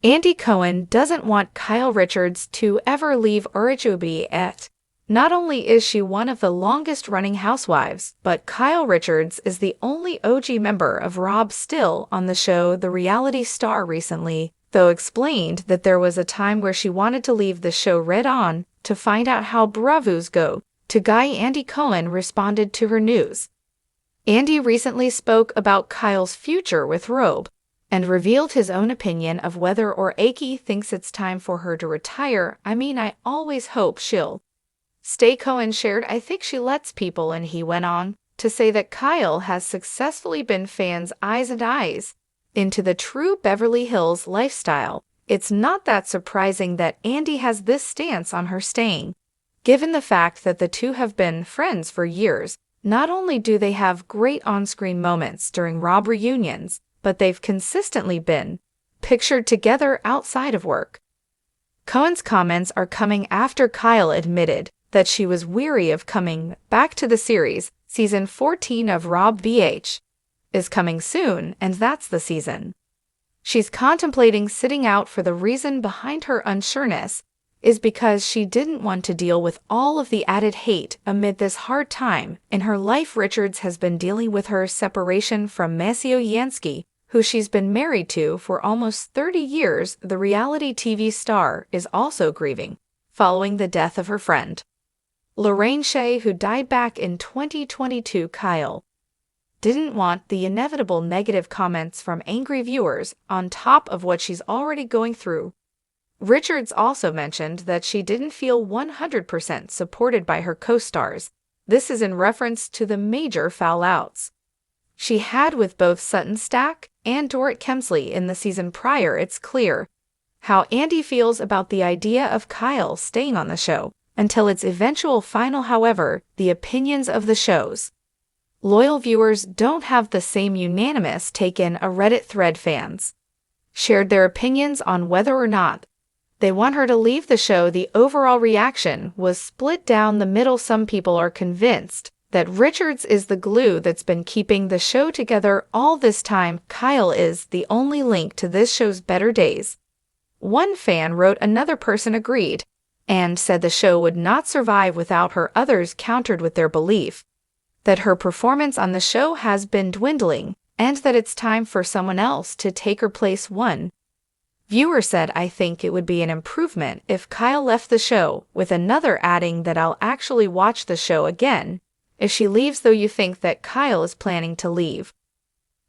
Andy Cohen doesn't want Kyle Richards to ever leave RHOBH. Not only is she one of the longest-running housewives, but Kyle Richards is the only OG member of RHOBH still on the show. The reality star recently, though, explained that there was a time where she wanted to leave the show right on to find out how bravos go. To guy Andy Cohen responded to her news. Andy recently spoke about Kyle's future with RHOBH and revealed his own opinion of whether or Aki thinks it's time for her to retire. I always hope she'll stay. Cohen shared, "I think she lets people," and he went on to say that Kyle has successfully been fans' eyes into the true Beverly Hills lifestyle. It's not that surprising that Andy has this stance on her staying, given the fact that the two have been friends for years. Not only do they have great on-screen moments during RHOBH reunions, but they've consistently been pictured together outside of work. Cohen's comments are coming after Kyle admitted that she was weary of coming back to the series. Season 14 of RHOBH is coming soon, and that's the season she's contemplating sitting out for. The reason behind her unsureness is because she didn't want to deal with all of the added hate amid this hard time in her life. Richards has been dealing with her separation from Maciej Jański, who she's been married to for almost 30 years. The reality TV star is also grieving following the death of her friend Lorraine Shea, who died back in 2022. Kyle didn't want the inevitable negative comments from angry viewers on top of what she's already going through. Richards also mentioned that she didn't feel 100% supported by her co-stars. This is in reference to the major fallouts she had with both Sutton Stack and Dorit Kemsley in the season prior. It's clear how Andy feels about the idea of Kyle staying on the show until its eventual final. However, the opinions of the show's loyal viewers don't have the same unanimous take. In a Reddit thread, fans shared their opinions on whether or not they want her to leave the show. The overall reaction was split down the middle. Some people are convinced that Richards is the glue that's been keeping the show together all this time. Kyle is the only link to this show's better days, one fan wrote. Another person agreed and said the show would not survive without her. Others countered with their belief that her performance on the show has been dwindling and that it's time for someone else to take her place. One viewer said, "I think it would be an improvement if Kyle left the show," with another adding that, "I'll actually watch the show again if she leaves." Though you think that Kyle is planning to leave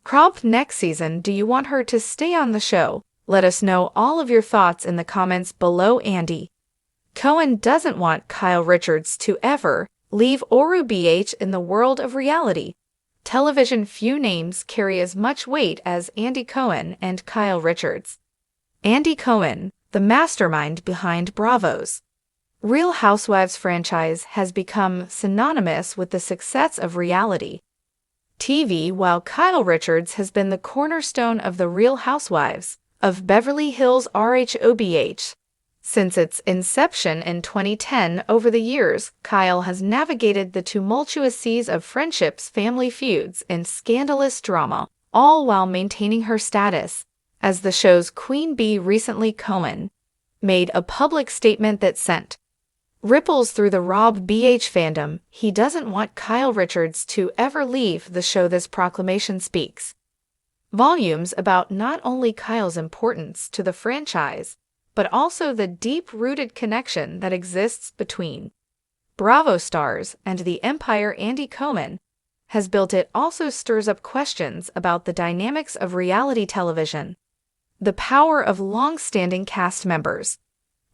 RHOBH next season, do you want her to stay on the show? Let us know all of your thoughts in the comments below. Andy Cohen doesn't want Kyle Richards to ever leave RHOBH. In the world of reality television, few names carry as much weight as Andy Cohen and Kyle Richards. Andy Cohen, the mastermind behind Bravo's Real Housewives franchise, has become synonymous with the success of reality TV, while Kyle Richards has been the cornerstone of the Real Housewives of Beverly Hills RHOBH since its inception in 2010. Over the years, Kyle has navigated the tumultuous seas of friendships, family feuds, and scandalous drama, all while maintaining her status as the show's queen bee. Recently, Cohen made a public statement that sent ripples through the RHOBH fandom. He doesn't want Kyle Richards to ever leave the show. This proclamation speaks volumes about not only Kyle's importance to the franchise, but also the deep-rooted connection that exists between Bravo stars and the empire Andy Cohen has built. It also stirs up questions about the dynamics of reality television, the power of long-standing cast members,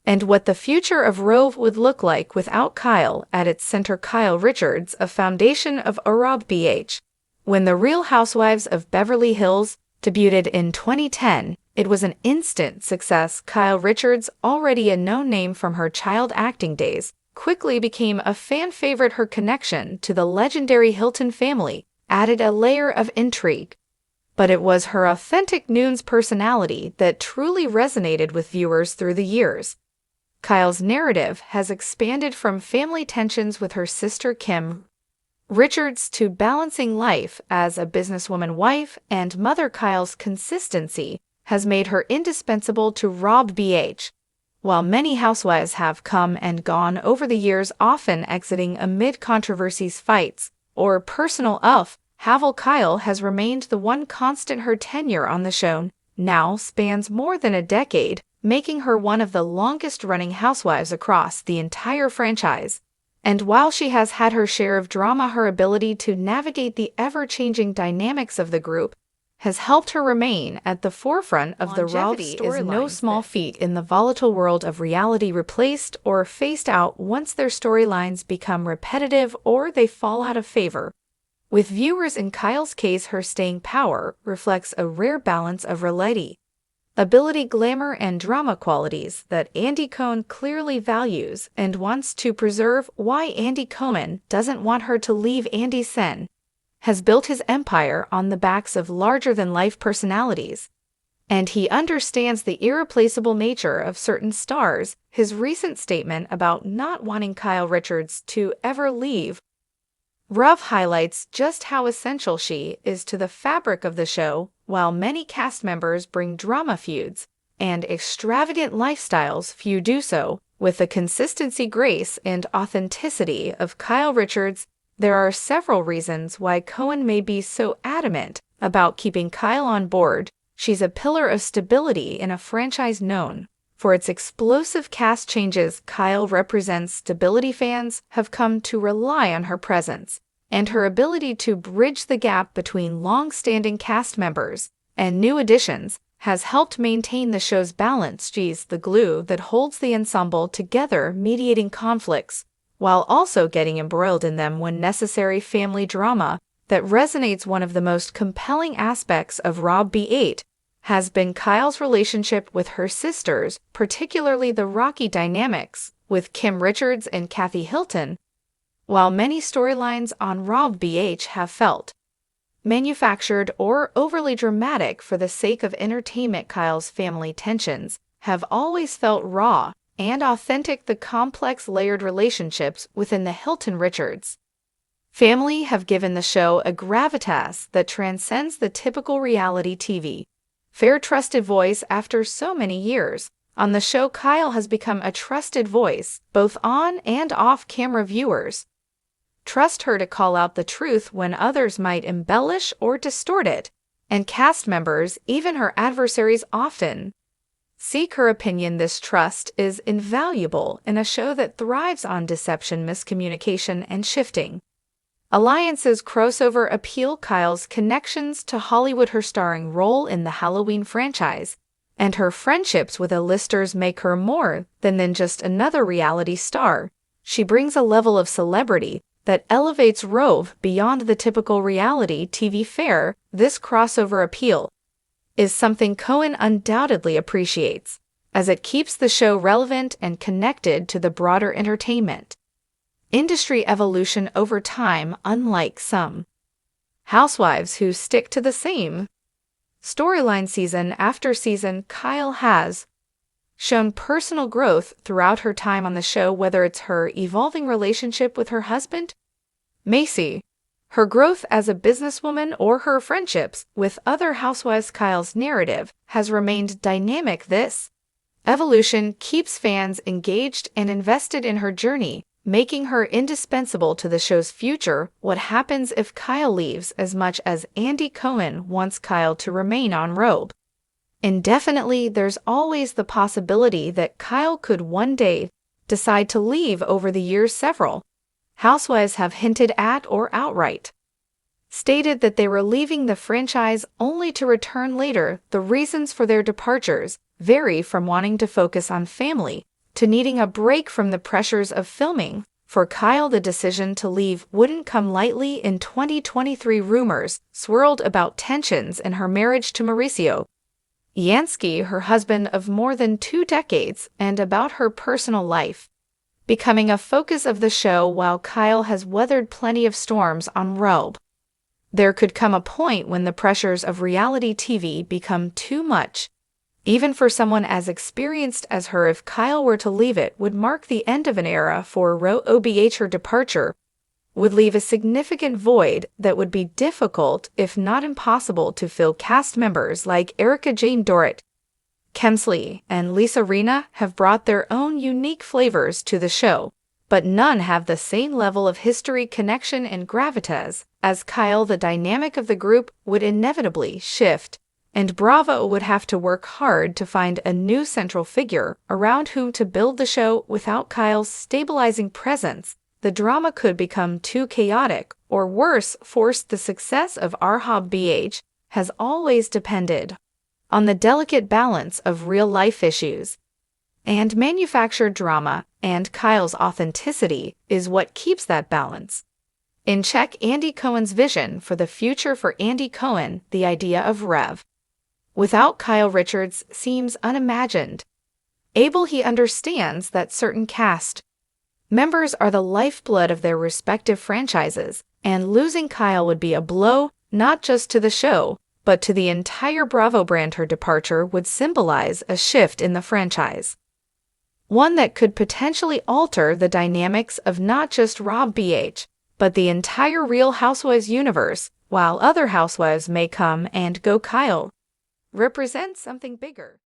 and what the future of RHOBH would look like without Kyle at its center. Kyle Richards, a foundation of RHOBH. When The Real Housewives of Beverly Hills debuted in 2010, it was an instant success. Kyle Richards, already a known name from her child acting days, quickly became a fan favorite. Her connection to the legendary Hilton family added a layer of intrigue, but it was her authentic Nunes personality that truly resonated with viewers. Through the years, Kyle's narrative has expanded from family tensions with her sister Kim Richards to balancing life as a businesswoman, wife, and mother. Kyle's consistency has made her indispensable to RHOBH. While many housewives have come and gone over the years, often exiting amid controversies, fights, or personal Kyle has remained the one constant. Her tenure on the show now spans more than a decade, making her one of the longest-running housewives across the entire franchise. And while she has had her share of drama, her ability to navigate the ever-changing dynamics of the group has helped her remain at the forefront of the RHOBH storyline. Is no small feat in the volatile world of reality, replaced or phased out once their storylines become repetitive or they fall out of favor. With viewers in Kyle's case, her staying power reflects a rare balance of reality, ability, glamour, and drama qualities that Andy Cohen clearly values and wants to preserve. Why Andy Cohen doesn't want her to leave. Andy Sen has built his empire on the backs of larger-than-life personalities, and he understands the irreplaceable nature of certain stars. His recent statement about not wanting Kyle Richards to ever leave RHOBH highlights just how essential she is to the fabric of the show. While many cast members bring drama, feuds, and extravagant lifestyles, few do so with the consistency, grace, and authenticity of Kyle Richards. There are several reasons why Cohen may be so adamant about keeping Kyle on board. She's a pillar of stability in a franchise known for its explosive cast changes. Kyle represents stability. Fans have come to rely on her presence, and her ability to bridge the gap between long-standing cast members and new additions has helped maintain the show's balance. She's the glue that holds the ensemble together, mediating conflicts while also getting embroiled in them when necessary. Family drama that resonates. One of the most compelling aspects of RHOBH has been Kyle's relationship with her sisters, particularly the rocky dynamics with Kim Richards and Kathy Hilton. While many storylines on RHOBH have felt manufactured or overly dramatic for the sake of entertainment, Kyle's family tensions have always felt raw and authentic. The complex, layered relationships within the Hilton-Richards family have given the show a gravitas that transcends the typical reality TV fare. Trusted voice. After so many years on the show, Kyle has become a trusted voice both on and off camera. Viewers trust her to call out the truth when others might embellish or distort it, and cast members, even her adversaries, often seek her opinion. This trust is invaluable in a show that thrives on deception, miscommunication, and shifting alliances. Crossover appeal. Kyle's connections to Hollywood, her starring role in the Halloween franchise, and her friendships with A-listers make her more than just another reality star. She brings a level of celebrity that elevates RHOBH beyond the typical reality TV fare. This crossover appeal is something Cohen undoubtedly appreciates, as it keeps the show relevant and connected to the broader entertainment industry. Evolution over time. Unlike some housewives who stick to the same storyline season after season, Kyle has shown personal growth throughout her time on the show, whether it's her evolving relationship with her husband, Macy, her growth as a businesswoman, or her friendships with other housewives. Kyle's narrative has remained dynamic. This evolution keeps fans engaged and invested in her journey, making her indispensable to the show's future. What happens if Kyle leaves? As much as Andy Cohen wants Kyle to remain on RHOBH indefinitely, there's always the possibility that Kyle could one day decide to leave. Over the years, several housewives have hinted at or outright stated that they were leaving the franchise only to return later. The reasons for their departures vary, from wanting to focus on family to needing a break from the pressures of filming. For Kyle, the decision to leave wouldn't come lightly. In 2023, rumors swirled about tensions in her marriage to Mauricio Yansky, her husband of more than 2 decades, and about her personal life becoming a focus of the show. While Kyle has weathered plenty of storms on RHOBH, there could come a point when the pressures of reality TV become too much, even for someone as experienced as her. If Kyle were to leave, it would mark the end of an era for RHOBH. Her departure would leave a significant void that would be difficult, if not impossible, to fill. Cast members like Erica Jane Dorrit, Kemsley, and Lisa Rinna have brought their own unique flavors to the show, but none have the same level of history, connection, and gravitas as Kyle. The dynamic of the group would inevitably shift, and Bravo would have to work hard to find a new central figure around whom to build the show. Without Kyle's stabilizing presence, the drama could become too chaotic, or worse, forced. The success of RHOBH has always depended on the delicate balance of real-life issues and manufactured drama, and Kyle's authenticity is what keeps that balance in check. Andy Cohen's vision for the future. For Andy Cohen, the idea of RHOBH without Kyle Richards seems unimagined. He understands that certain cast members are the lifeblood of their respective franchises, and losing Kyle would be a blow not just to the show, but to the entire Bravo brand. Her departure would symbolize a shift in the franchise, one that could potentially alter the dynamics of not just RHOBH, but the entire Real Housewives universe. While other housewives may come and go, Kyle represents something bigger.